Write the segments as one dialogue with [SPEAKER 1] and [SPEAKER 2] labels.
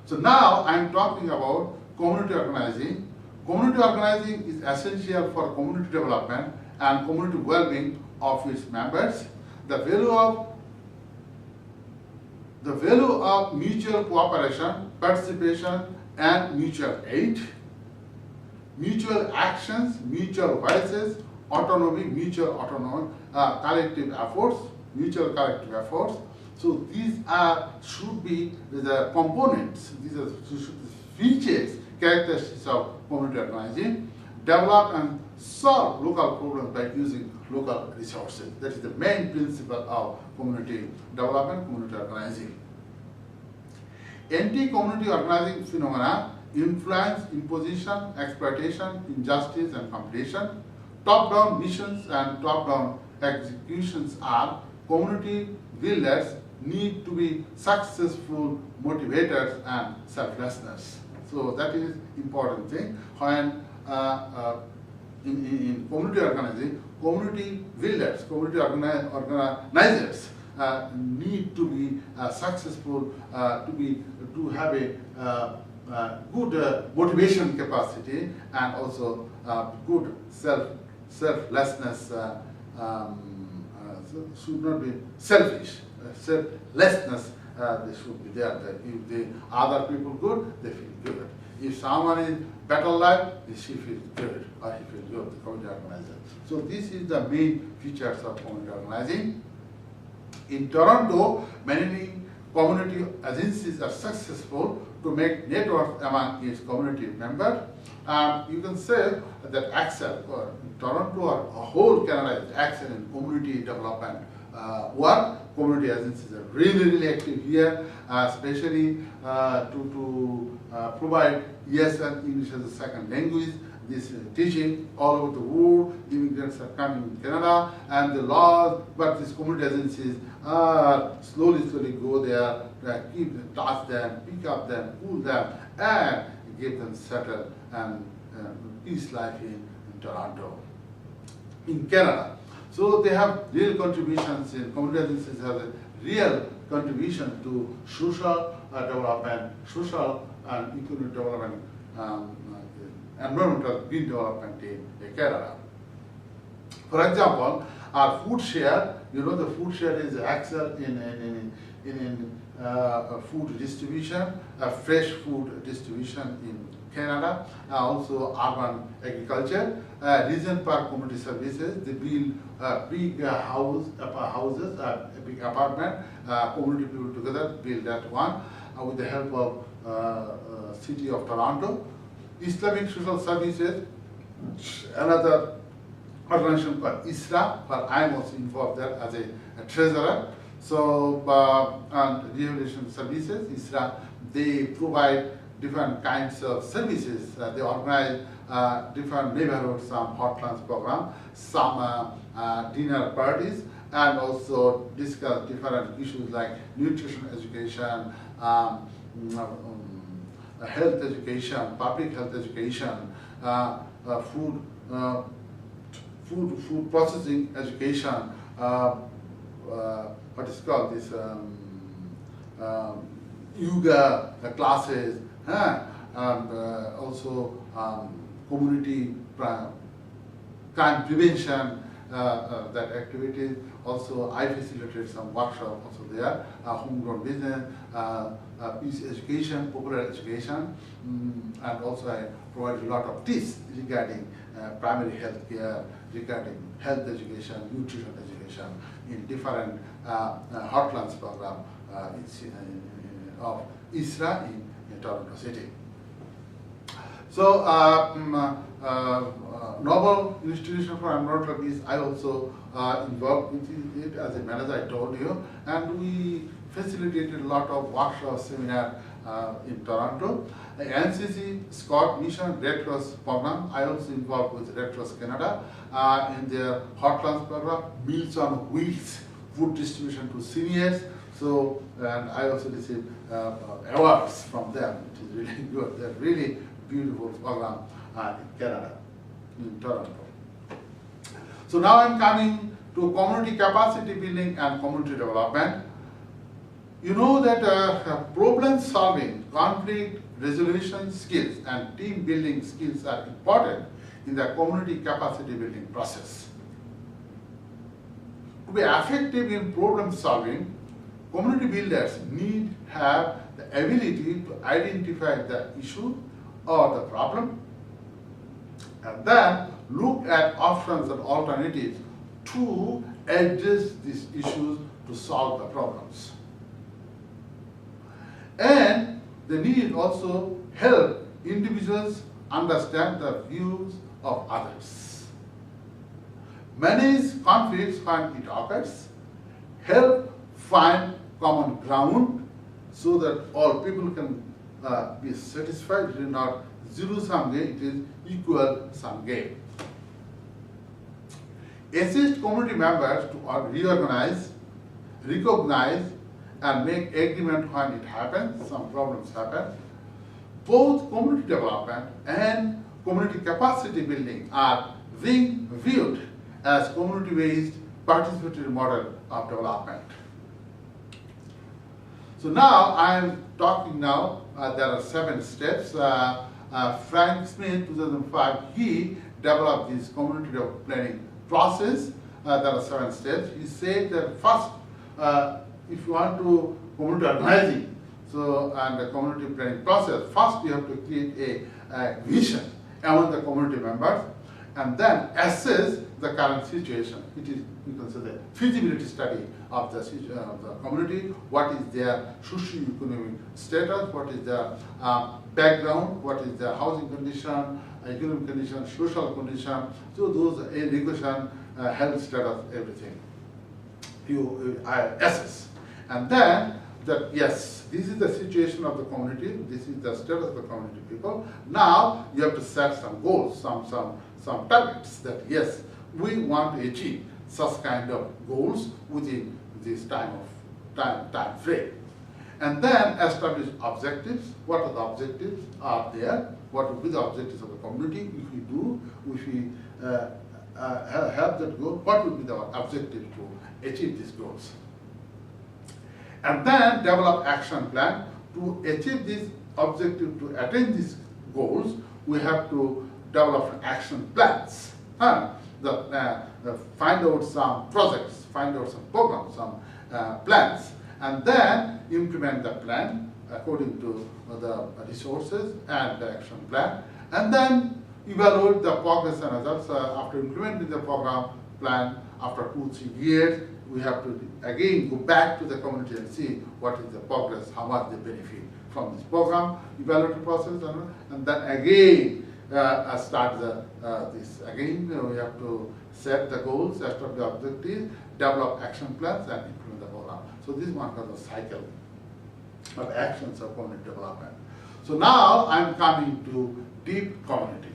[SPEAKER 1] So now I am talking about community organizing. Community organizing is essential for community development and community well-being of its members. The value of mutual cooperation, participation, and mutual aid, mutual actions, mutual voices, autonomy, collective efforts, mutual collective efforts. So these should be the components, these are features, characteristics of community organizing. Develop and solve local problems by using local resources. That is the main principle of community development, community organizing. Anti-community organizing phenomena influence, imposition, exploitation, injustice, and competition. Top-down missions and top-down executions are community builders need to be successful motivators and selflessness. So that is important thing. When in community organizing, community builders, community organizers need to be successful, to have a good motivation capacity and also good selflessness. Should not be selfish. Selflessness they should be there. That if the other people good, they feel good. If someone is better life, she feels good or he feels good, the community organizer. So this is the main features of community organizing. In Toronto, many community agencies are successful to make networks among its community members. You can say that Excel, Toronto or whole Canada is excel in community development work. Community agencies are really active here, especially to provide ESL, English as a second language. This teaching all over the world. Immigrants are coming in Canada, and the laws, but these community agencies slowly go there, keep them, touch them, pick up them, pull them, and give them settle and peace life in Toronto, in Canada. So they have real contributions in community agencies have a real contribution to social development, social and economic development, environmental green development in Canada. For example, our food share, you know, the food share is excel in food distribution, fresh food distribution in Canada, also urban agriculture, region park community services. They build big houses, a big apartment, community people together build that one with the help of city of Toronto. Islamic social services, another organization called ISRA, where I am also involved there as a treasurer. So, and rehabilitation services, ISRA, they provide different kinds of services. They organize different neighborhoods, some hotlines program, some dinner parties, and also discuss different issues like nutrition education, health education, public health education, food processing education, what is called this yoga classes, and also community crime prevention, that activities. Also, I facilitated some workshops also there, homegrown business, peace education, popular education, and also I provide a lot of tips regarding primary health care, regarding health education, nutrition education in different hotlines program of ISRA in Toronto City. So, Noble Institution for Environmental Peace, I also involved with it as a manager, I told you, and we facilitated a lot of workshops, seminars in Toronto. The NCC, Scott Mission, Red Cross program, I also involved with Red Cross Canada in their hotlines program, Meals on Wheels, food distribution to seniors. So, and I also received awards from them, which is really good. They're really beautiful program in Canada, in Toronto. So now I'm coming to community capacity building and community development. You know that problem solving, conflict resolution skills, and team building skills are important in the community capacity building process. To be effective in problem solving, community builders need have the ability to identify the issue or the problem and then look at options and alternatives to address these issues to solve the problems. And they need also help individuals understand the views of others. Manage conflicts when it occurs, help find common ground so that all people can be satisfied. It is not zero-sum game, it is equal-sum game. Assist community members to reorganize, recognize, and make agreement when it happens, some problems happen. Both community development and community capacity building are being viewed as community-based participatory model of development. So now I am talking now, there are 7 steps. Frank Smith, 2005, he developed this community planning process. There are 7 steps. He said that first, if you want to community organizing, and the community planning process, first you have to create a vision among the community members and then assess the current situation. It is, you can say, the feasibility study of the community, what is their socio-economic status, what is their background, what is their housing condition, economic condition, social condition, so those education, health status, everything. You assess. And then, that yes, this is the situation of the community, this is the status of the community people. Now, you have to set some goals, some targets that yes, we want to achieve such kind of goals within this time frame. And then establish objectives. What are the objectives are there? What will be the objectives of the community? If we have that goal, what will be the objective to achieve these goals? And then develop action plan to achieve this objective, to attain these goals. We have to develop action plans. Find out some projects, find out some programs, some plans, and then implement the plan according to the resources and the action plan, and then evaluate the progress and results. After implementing the program plan, after 2-3 years, we have to again go back to the community and see what is the progress, how much they benefit from this program, evaluate the process, and then again start this again. We have to set the goals, establish the objectives, develop action plans, and implement the program. So this is one kind of cycle of actions of community development. So now I'm coming to deep community.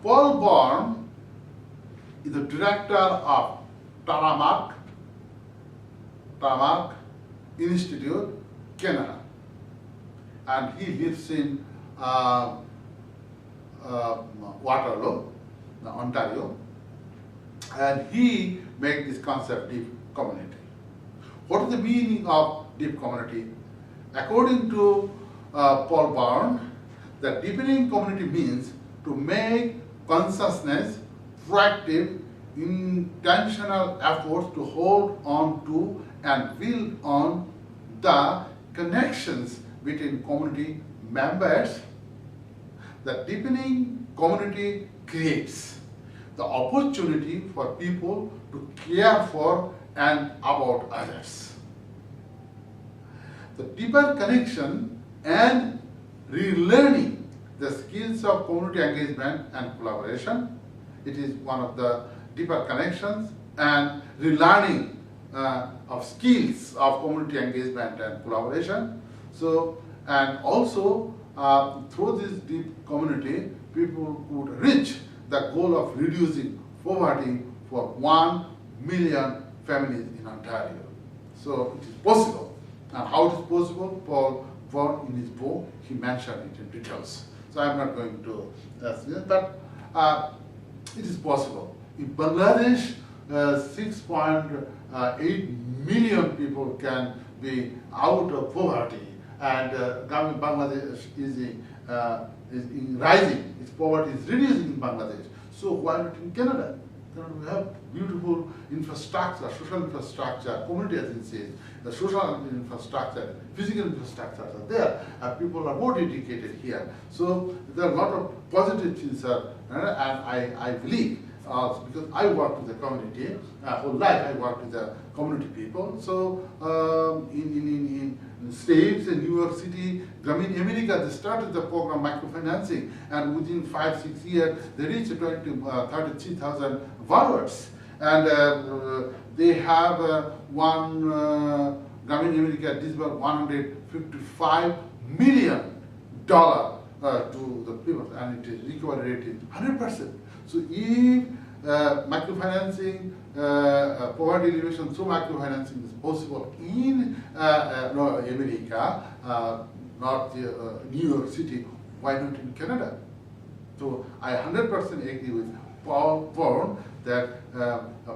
[SPEAKER 1] Paul Bourne is the director of Taramark Institute, Canada, and he lives in Waterloo, Ontario, and he made this concept deep community. What is the meaning of deep community? According to Paul Bourne, the deepening community means to make consciousness, proactive, intentional efforts to hold on to and build on the connections between community members. The deepening community creates the opportunity for people to care for and about others. The deeper connection and relearning the skills of community engagement and collaboration. It is one of the deeper connections and relearning of skills of community engagement and collaboration. So, and also through this deep community, people could reach the goal of reducing poverty for 1 million families in Ontario. So it is possible. And how it is possible? Paul Bourne in his book, he mentioned it in details. So I'm not going to ask this, but it is possible. In Bangladesh, 6.8 million people can be out of poverty, and Bangladesh is rising. Its poverty is reducing in Bangladesh. So why not in Canada? We have beautiful infrastructure, social infrastructure, community agencies, the social infrastructure, physical infrastructure are there, and people are more dedicated here. So there are a lot of positive things, and I believe, because I work with the community, whole life I work with the community people. So in states in New York City, Grameen America, they started the program microfinancing, and within 5-6 years, they reached 33,000 borrowers. And they have one Grameen America disbursed $155 million to the people, and it is recovery rate is 100%. So if microfinancing, poverty alleviation through microfinancing is possible in America, not New York City, why not in Canada? So I 100% agree with Paul that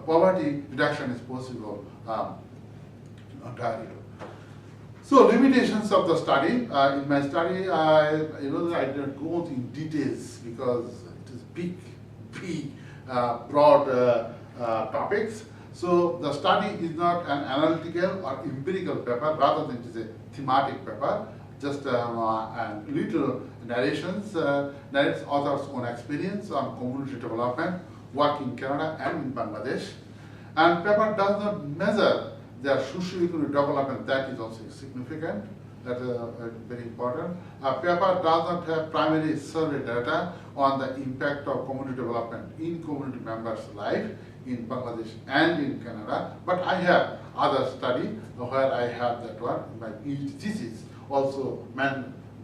[SPEAKER 1] poverty reduction is possible in Ontario. So limitations of the study. In my study, I didn't go into details because it is big, broad topics. So the study is not an analytical or empirical paper, rather than it is a thematic paper. Just and little narrations, narrates authors' own experience on community development, work in Canada and in Bangladesh. And paper does not measure their socio-economic development. That is also significant. That is very important. Paper does not have primary survey data on the impact of community development in community members' life in Bangladesh and in Canada. But I have other study where I have that one. My PhD thesis also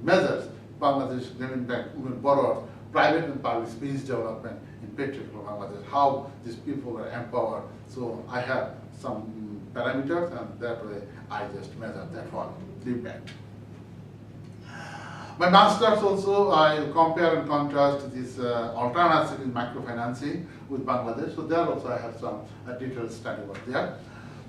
[SPEAKER 1] measures Bangladesh Grameen Bank women borrowers, private and public space development in patriarchal Bangladesh, how these people are empowered. So I have some parameters, and that way I just measure that one, the impact. My master's also, I compare and contrast this alternative in microfinancing with Bangladesh. So there also I have some detailed study over there.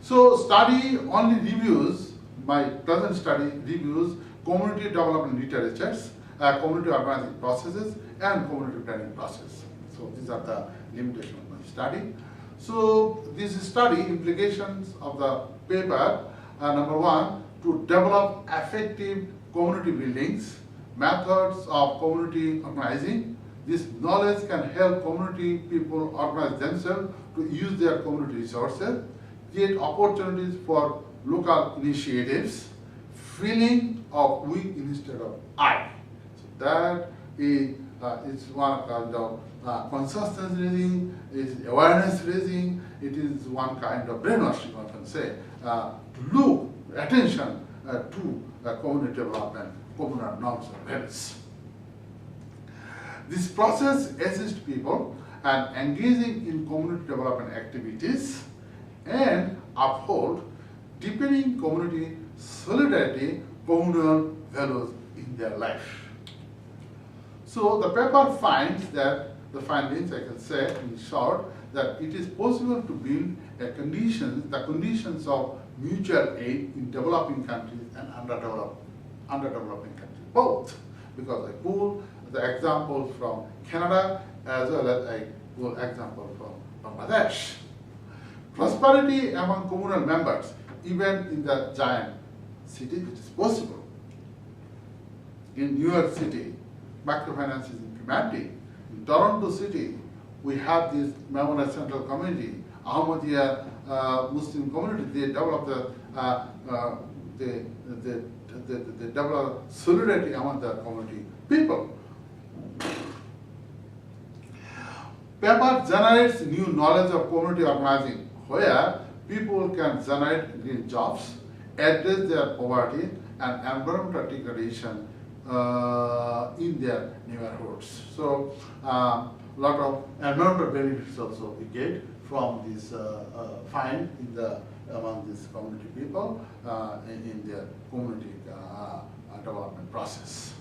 [SPEAKER 1] So study only reviews, my present study reviews community development literatures, community organizing processes, and community planning process. So these are the limitations of my study. So this study implications of the paper, number one, to develop effective community buildings, methods of community organizing. This knowledge can help community people organize themselves to use their community resources, create opportunities for local initiatives, feeling of we instead of I. So that is one kind of consciousness raising, is awareness raising, it is one kind of brainwashing, one can say, to look attention to community development, communal norms and values. This process assists people and engaging in community development activities and uphold deepening community solidarity, communal values in their life. So the paper finds that, the findings I can say in short, that it is possible to build the conditions of mutual aid in developing countries and underdeveloping countries, both. Because I pull the examples from Canada as well as I pull example from Bangladesh. Prosperity among communal members, even in the giant cities, it is possible. In New York City, microfinance is implementing. In Toronto City, we have this Memorial Central Community, Ahmadiyya Muslim community. They develop they develop solidarity among the community people. Paper generates new knowledge of community organizing, where people can generate green jobs, address their poverty and environmental degradation in their neighborhoods. So a lot of environmental benefits also we get from this find in among these community people in their community development process.